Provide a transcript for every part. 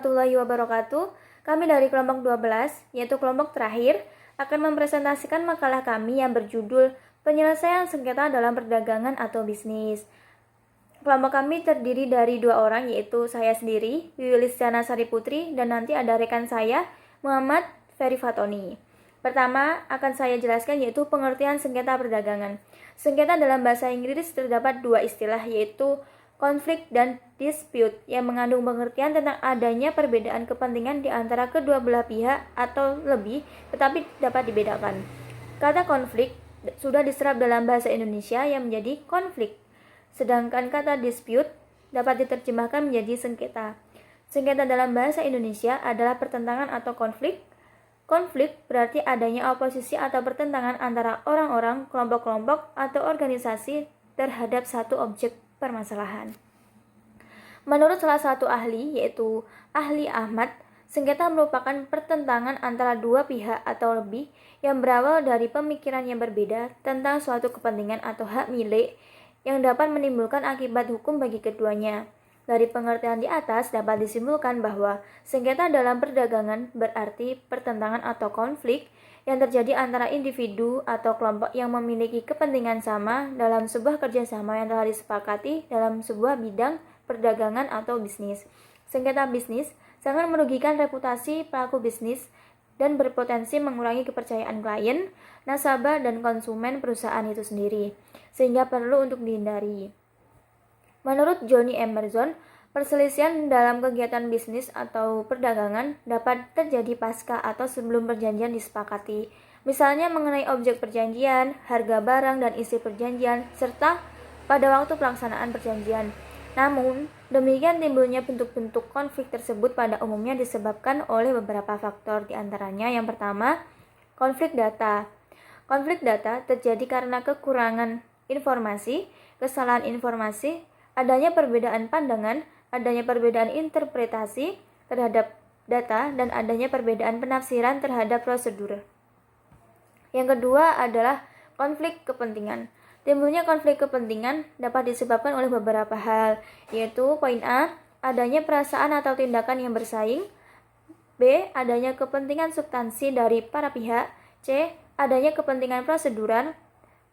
warahmatullahi wabarakatuh. Kami dari kelompok 12, yaitu kelompok terakhir, akan mempresentasikan makalah kami yang berjudul Penyelesaian Sengketa dalam Perdagangan atau Bisnis. Kelompok kami terdiri dari 2 orang, yaitu saya sendiri, Wiwi Listiana Sari Putri, dan nanti ada rekan saya, Muhammad Ferry Fatoni. Pertama, akan saya jelaskan yaitu pengertian sengketa perdagangan. Sengketa dalam bahasa Inggris terdapat 2 istilah, yaitu konflik dan dispute, yang mengandung pengertian tentang adanya perbedaan kepentingan di antara kedua belah pihak atau lebih, tetapi dapat dibedakan. Kata konflik sudah diserap dalam bahasa Indonesia yang menjadi konflik, sedangkan kata dispute dapat diterjemahkan menjadi sengketa. Sengketa dalam bahasa Indonesia adalah pertentangan atau konflik. Konflik berarti adanya oposisi atau pertentangan antara orang-orang, kelompok-kelompok, atau organisasi terhadap satu objek permasalahan. Menurut salah satu ahli, yaitu ahli Ahmad, sengketa merupakan pertentangan antara dua pihak atau lebih yang berawal dari pemikiran yang berbeda tentang suatu kepentingan atau hak milik yang dapat menimbulkan akibat hukum bagi keduanya. Dari pengertian di atas dapat disimpulkan bahwa sengketa dalam perdagangan berarti pertentangan atau konflik yang terjadi antara individu atau kelompok yang memiliki kepentingan sama dalam sebuah kerjasama yang telah disepakati dalam sebuah bidang perdagangan atau bisnis. Sengketa bisnis sangat merugikan reputasi pelaku bisnis dan berpotensi mengurangi kepercayaan klien, nasabah, dan konsumen perusahaan itu sendiri, sehingga perlu untuk dihindari. Menurut Johnny Emerson, perselisihan dalam kegiatan bisnis atau perdagangan dapat terjadi pasca atau sebelum perjanjian disepakati, misalnya mengenai objek perjanjian, harga barang dan isi perjanjian, serta pada waktu pelaksanaan perjanjian. Namun, demikian timbulnya bentuk-bentuk konflik tersebut pada umumnya disebabkan oleh beberapa faktor, diantaranya yang pertama, konflik data. Konflik data terjadi karena kekurangan informasi, kesalahan informasi, adanya perbedaan pandangan, adanya perbedaan interpretasi terhadap data, dan adanya perbedaan penafsiran terhadap prosedur. Yang kedua adalah konflik kepentingan. Timbulnya konflik kepentingan dapat disebabkan oleh beberapa hal, yaitu poin A, adanya perasaan atau tindakan yang bersaing, B, adanya kepentingan substansi dari para pihak, C, adanya kepentingan prosedural,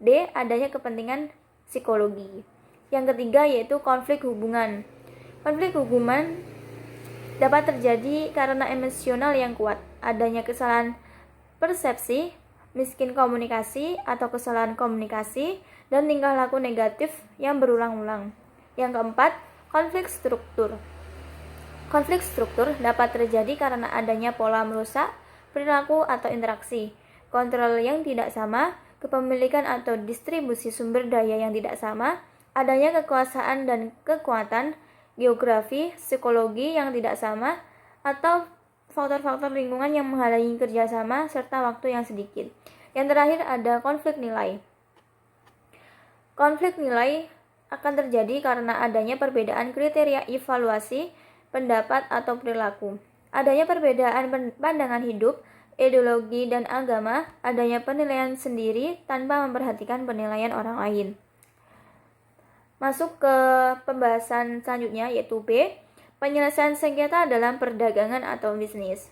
D, adanya kepentingan psikologi. Yang ketiga yaitu konflik hubungan. Konflik hubungan dapat terjadi karena emosional yang kuat, adanya kesalahan persepsi, miskin komunikasi atau kesalahan komunikasi, dan tingkah laku negatif yang berulang-ulang. Yang keempat, konflik struktur. Konflik struktur dapat terjadi karena adanya pola merusak, perilaku atau interaksi, kontrol yang tidak sama, kepemilikan atau distribusi sumber daya yang tidak sama, adanya kekuasaan dan kekuatan, geografi, psikologi yang tidak sama, atau faktor-faktor lingkungan yang menghalangi kerjasama, serta waktu yang sedikit. Yang terakhir ada konflik nilai. Konflik nilai akan terjadi karena adanya perbedaan kriteria evaluasi, pendapat, atau perilaku, adanya perbedaan pandangan hidup, ideologi, dan agama, adanya penilaian sendiri tanpa memperhatikan penilaian orang lain. Masuk ke pembahasan selanjutnya yaitu B, penyelesaian sengketa dalam perdagangan atau bisnis.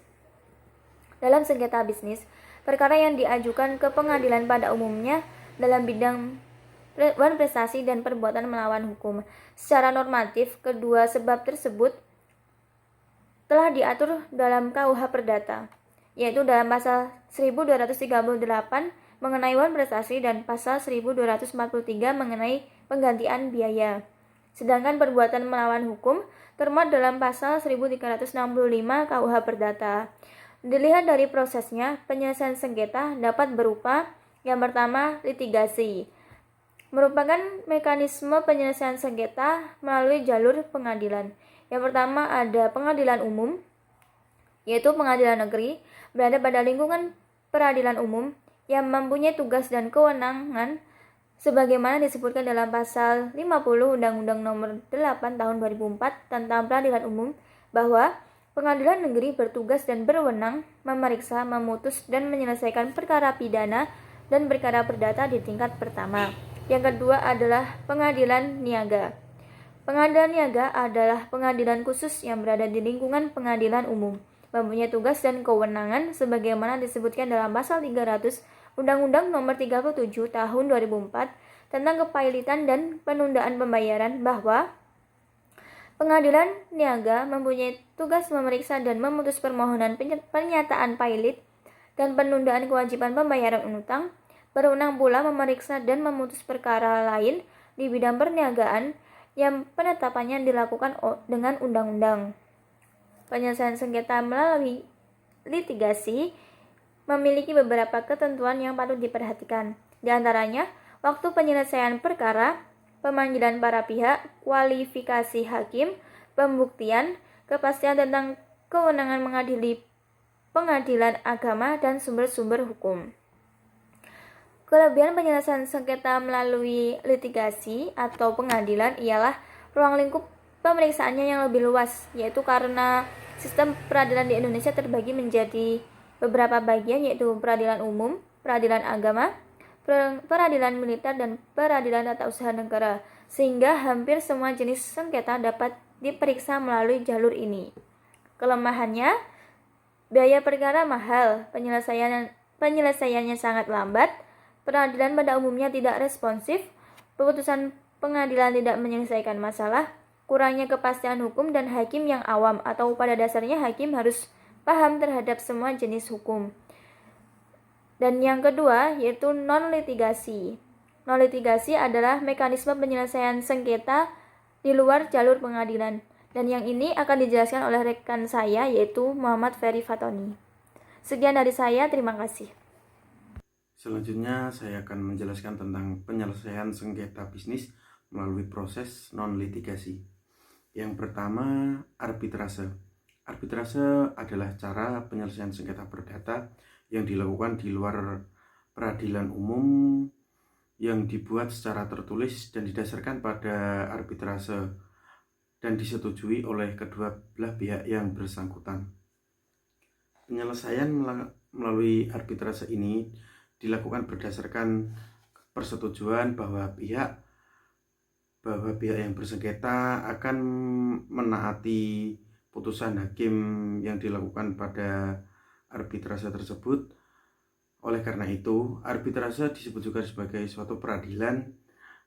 Dalam sengketa bisnis, perkara yang diajukan ke pengadilan pada umumnya dalam bidang prestasi dan perbuatan melawan hukum. Secara normatif, kedua sebab tersebut telah diatur dalam KUH Perdata, yaitu dalam pasal 1238 mengenai wan prestasi dan pasal 1243 mengenai penggantian biaya. Sedangkan perbuatan melawan hukum termuat dalam pasal 1365 KUH Perdata. Dilihat dari prosesnya, penyelesaian sengketa dapat berupa yang pertama, litigasi. Merupakan mekanisme penyelesaian sengketa melalui jalur pengadilan. Yang pertama ada pengadilan umum, yaitu pengadilan negeri, berada pada lingkungan peradilan umum yang mempunyai tugas dan kewenangan sebagaimana disebutkan dalam pasal 50 Undang-Undang Nomor 8 Tahun 2004 tentang Peradilan Umum, bahwa pengadilan negeri bertugas dan berwenang memeriksa, memutus, dan menyelesaikan perkara pidana dan perkara perdata di tingkat pertama. Yang kedua adalah pengadilan niaga. Pengadilan niaga adalah pengadilan khusus yang berada di lingkungan pengadilan umum, mempunyai tugas dan kewenangan sebagaimana disebutkan dalam pasal 300 Undang-Undang Nomor 37 Tahun 2004 tentang kepailitan dan penundaan pembayaran, bahwa pengadilan niaga mempunyai tugas memeriksa dan memutus permohonan pernyataan pailit dan penundaan kewajiban pembayaran utang, berwenang pula memeriksa dan memutus perkara lain di bidang perniagaan yang penetapannya dilakukan dengan undang-undang. Penyelesaian sengketa melalui litigasi memiliki beberapa ketentuan yang patut diperhatikan. Di antaranya, waktu penyelesaian perkara, pemanggilan para pihak, kualifikasi hakim, pembuktian, kepastian tentang kewenangan mengadili pengadilan agama, dan sumber-sumber hukum. Kelebihan penyelesaian sengketa melalui litigasi atau pengadilan ialah ruang lingkup pemeriksaannya yang lebih luas, yaitu karena sistem peradilan di Indonesia terbagi menjadi beberapa bagian, yaitu peradilan umum, peradilan agama, peradilan militer, dan peradilan tata usaha negara, sehingga hampir semua jenis sengketa dapat diperiksa melalui jalur ini. Kelemahannya, biaya perkara mahal, penyelesaiannya sangat lambat, peradilan pada umumnya tidak responsif, putusan pengadilan tidak menyelesaikan masalah, kurangnya kepastian hukum, dan hakim yang awam atau pada dasarnya hakim harus paham terhadap semua jenis hukum. Dan yang kedua yaitu non-litigasi. Non-litigasi adalah mekanisme penyelesaian sengketa di luar jalur pengadilan. Dan yang ini akan dijelaskan oleh rekan saya yaitu Muhammad Ferry Fatoni. Sekian dari saya, terima kasih. Selanjutnya saya akan menjelaskan tentang penyelesaian sengketa bisnis melalui proses non-litigasi. Yang pertama, arbitrase. Arbitrase adalah cara penyelesaian sengketa perdata yang dilakukan di luar peradilan umum yang dibuat secara tertulis dan didasarkan pada arbitrase dan disetujui oleh kedua belah pihak yang bersangkutan. Penyelesaian melalui arbitrase ini dilakukan berdasarkan persetujuan bahwa pihak yang bersengketa akan menaati putusan hakim yang dilakukan pada arbitrase tersebut. Oleh karena itu, arbitrase disebut juga sebagai suatu peradilan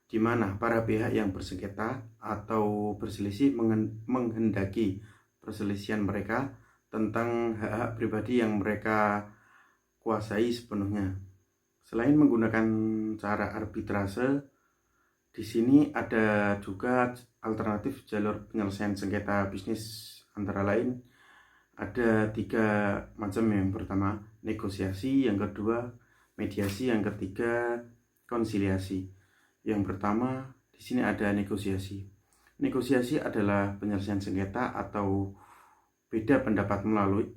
di mana para pihak yang bersengketa atau berselisih menghendaki perselisihan mereka tentang hak-hak pribadi yang mereka kuasai sepenuhnya. Selain menggunakan cara arbitrase, di sini ada juga alternatif jalur penyelesaian sengketa bisnis, antara lain ada 3 macam. Yang pertama negosiasi, yang kedua mediasi, yang ketiga konsiliasi. Yang pertama di sini ada negosiasi. Negosiasi adalah penyelesaian sengketa atau beda pendapat melalui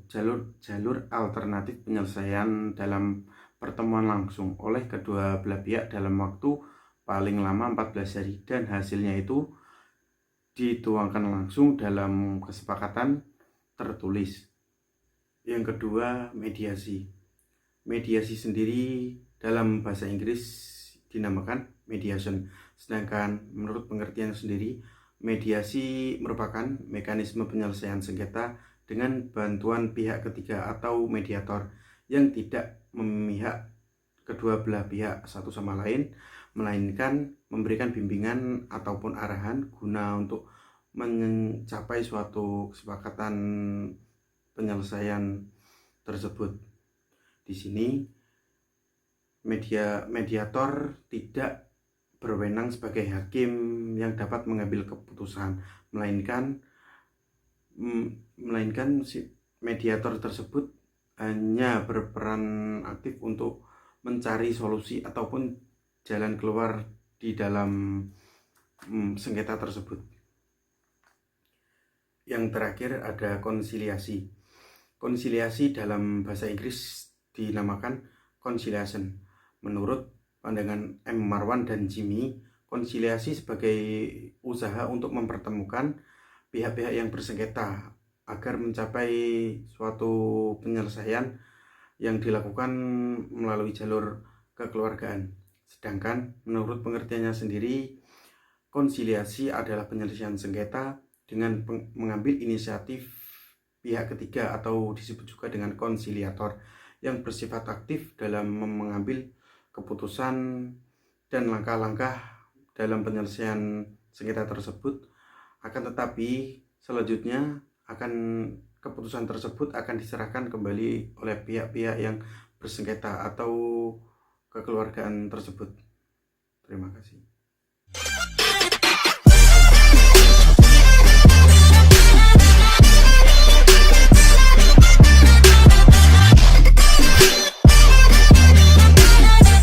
jalur alternatif penyelesaian dalam pertemuan langsung oleh kedua belah pihak dalam waktu paling lama 14 hari dan hasilnya itu dituangkan langsung dalam kesepakatan tertulis. Yang kedua, mediasi. Mediasi sendiri dalam bahasa Inggris dinamakan mediation, sedangkan menurut pengertian sendiri, mediasi merupakan mekanisme penyelesaian sengketa dengan bantuan pihak ketiga atau mediator yang tidak memihak kedua belah pihak satu sama lain, melainkan memberikan bimbingan ataupun arahan guna untuk mencapai suatu kesepakatan penyelesaian tersebut. Di sini mediator tidak berwenang sebagai hakim yang dapat mengambil keputusan, melainkan si mediator tersebut hanya berperan aktif untuk mencari solusi ataupun jalan keluar di dalam sengketa tersebut. Yang terakhir ada konsiliasi. Konsiliasi dalam bahasa Inggris dinamakan conciliation. Menurut pandangan M. Marwan dan Jimmy, konsiliasi sebagai usaha untuk mempertemukan pihak-pihak yang bersengketa agar mencapai suatu penyelesaian yang dilakukan melalui jalur kekeluargaan. Sedangkan menurut pengertiannya sendiri, Konsiliasi adalah penyelesaian sengketa dengan mengambil inisiatif pihak ketiga atau disebut juga dengan konsiliator yang bersifat aktif dalam mengambil keputusan dan langkah-langkah dalam penyelesaian sengketa tersebut. Akan tetapi selanjutnya keputusan tersebut akan diserahkan kembali oleh pihak-pihak yang bersengketa atau kekeluargaan tersebut. Terima kasih.